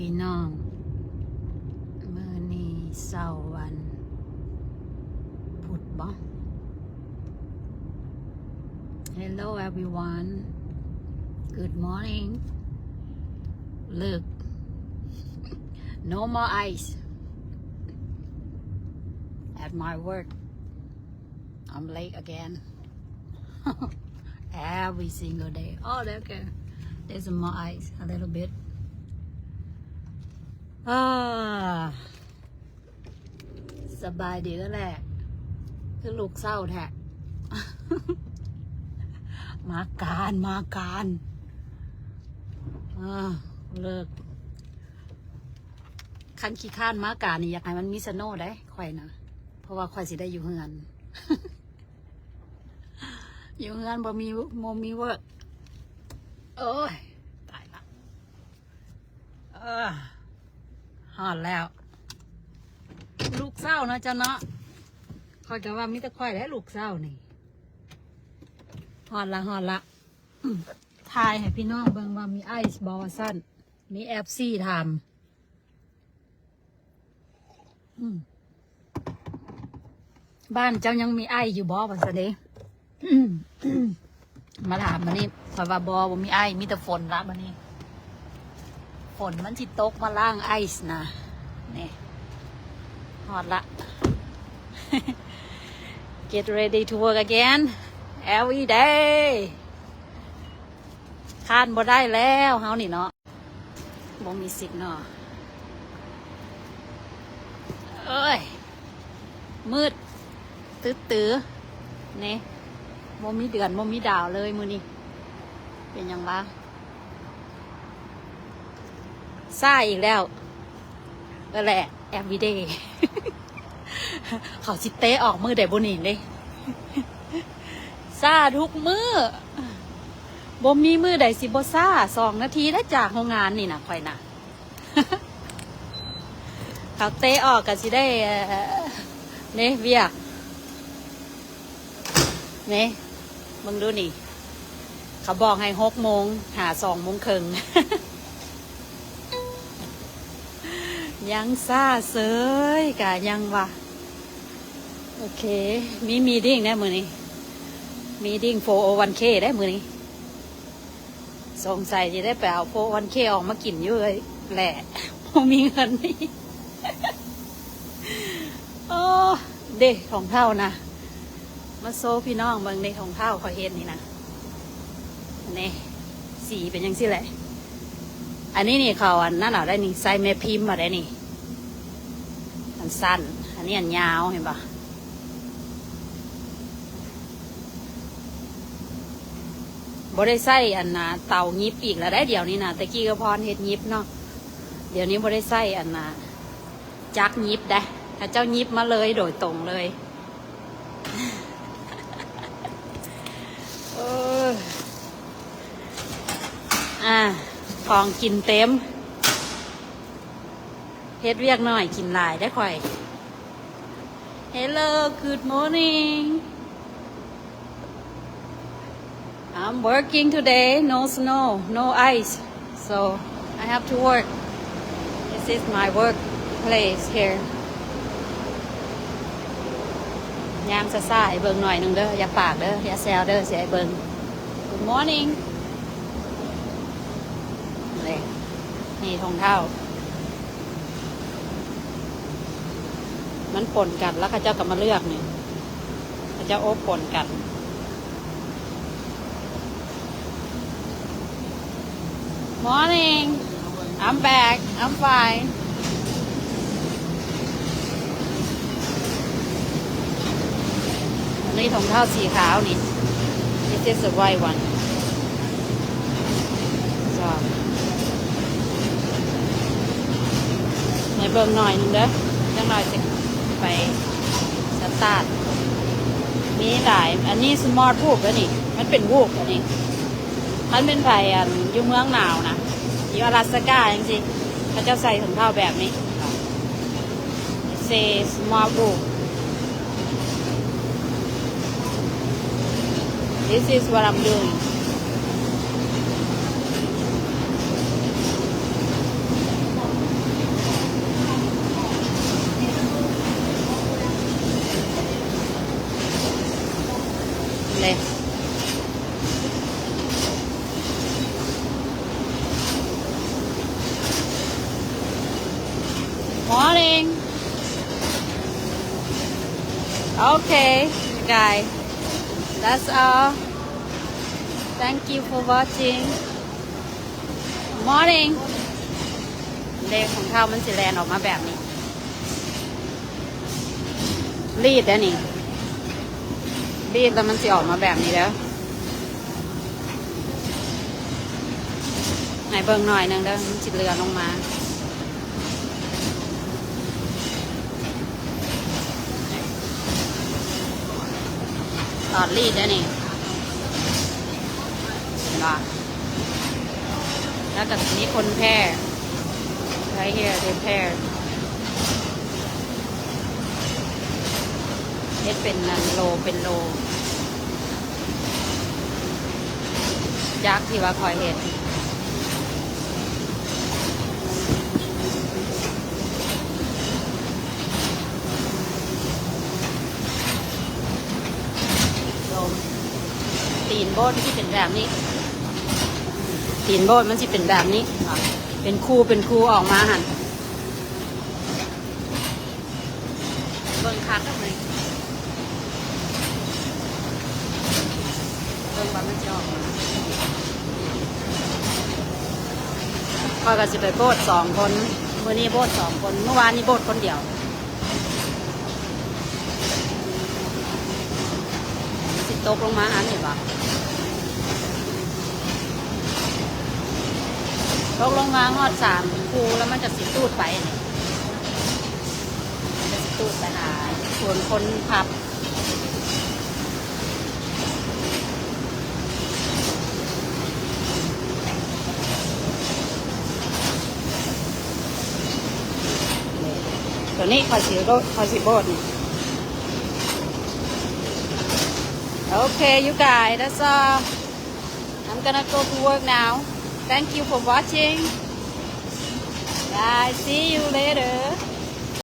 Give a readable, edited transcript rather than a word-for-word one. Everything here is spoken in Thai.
พี่น้องมื้อนี้เสาร์วันพุธบ่ Hello everyone Good morning Look No more ice at my work I'm late again every single day oh okay there's some more ice a little bitสบายดีก็แหละคือลูกเศร้าแท้ มาการเลิกคันขี้ข้านมาการนี่อยากให้มันมีสโน่ได้ข่อยนะเพราะว่าข่อยสิได้อยู่เฮือน อยู่เฮือนบ่มีเวิร์กโอ้ยตายละหอดแล้วลูกเศร้านะจ๊ะเนาะคอยกันว่ามิตรค่อยและลูกเศร้านี่หอดละทายให้พี่น้องเบิ่งว่ามีไอซ์บอสั้นมีแอฟซี่ทำบ้านเจ้ายังมีไออยู่บอวันสเดย์มาถามมานี่คอยว่าบอว่ามีไอมีแต่ฝนละมานี่ฝนมันสิตกมาล่างไอซ์นะนี่หอดละ Get ready to work again every day คานบ่ได้แล้วเฮานี่เนาะบ่มีสิทธิ์เนาะเอ้ยมืดตื้อนี่บ่มีเดือนบ่มีดาวเลยมื้อนี้เป็นหยังวะซ่าอีกแล้วก็แหละ every day เขาสิเตะออกมือได้บ่นี่เด้ซ่าทุกมือบ่มีมือใดสิบ่ซ่า2 นาทีได้จากโรงงานนี่นะข่อยน่ะ เขาเตะออกก็สิได้นี่เวียกนี่มึงดูนี่เขาบอกให้6 โมงหา2 โมงครึ่ง ยังซ่าเสยกะยังวะโอเคมีดิ้งได้มือนี้มีดิ้ง 401k ได้มือนี้สงสัยจะได้ไปเอา 401k ออกมากินอยู่เลยแหละพอมีเงินนี่ โอ้เด็กของเท่านะมาโซพี่น้องเมืองในของเท่าเขาเห็นนี่นะนี่สีเป็นยังสิแหละอันนี้นี่เขาอันนั่นเหรอได้นี่ใส่แม่พิมพ์มาได้นี่อันสั้นอันนี้อันยาวเห็นปะบ่ได้ใส่อันน่ะเตายิบอีกแล้วได้เดี๋ยวนี้นะตะกี้ก็พรเฮ็ดยิบเนาะเดี๋ยวนี้บ่ได้ใส่อันน่ะจักยิบได้ถ้าเจ้ายิบมาเลยโดยตรงเลยของกินเต็มเฮ็ดเวียกหน่อยกินหลายได้ค่อย Hello good morning I'm working today no snow no ice so I have to work this is my work place here ยามซ่าๆให้เบิ่งหน่อยนึงเด้ออย่าปากเด้ออย่าแซวเด้อสิให้เบิ่ง Good morningนี่ทองเท่ามันป่นกันแล้วข้าเจ้าก็มาเลือกนี่ข้าเจ้าโอ้ป่นกัน Morning I'm back I'm fine อันนี้ทองเท่าสีขาวนี่ This is the white one soในเบิ่งหน่อยนึงเด้อจังหน่อยจะไปสตาร์ทมีหลายอันนี้สมอร์ทวูบแล้วนี่มันเป็นวูบอันนี้มันเป็นไผ่อยู่เมืองหนาวนะอยู่อลาสก้าจริงๆเขาจะใส่ถุงเท้าแบบนี้เซสมอร์ทวูบ This is what I'm doing Okay, guys. That's all. Thank you for watching. Morning. เลขของเขามันสิแลนออกมาแบบนี้รีดแล้วนี่รีดแล้วมันสิออกมาแบบนี้แล้วไหนเบิ่งหน่อยนึงเด้อมันสิเลือนลงมาตอนรีดแล้วนี่เห็นป่ะแล้วก็มีคนแพร่right here they pair เฮ็ดเป็นโลเป็นโลยักษ์ที่ว่าคอยเฮ็ดตีนโบดที่เป็นแบบนี้ตีนโบดมันสิเป็นแบบนี้เป็นคู่ออกมาหั่นเบิ่งคักแล้วเลยเบิ่งว่ามันจะออกมาพอยก็สิไปโบด2 คนมื้อนี้โบด2 คนเมื่อวานนี้โบดคนเดียวสิตกลงมาหันเห็นป่ะตกลงมาฮอด3 คู่แล้วมันจะสิตูดไปนี่มันจะสิตูดไปหาส่วนคนพับตัวนี้พอสิโบดนี่ Okay you guys that's all I'm gonna go to work now Thank you for watching. Bye. See you later.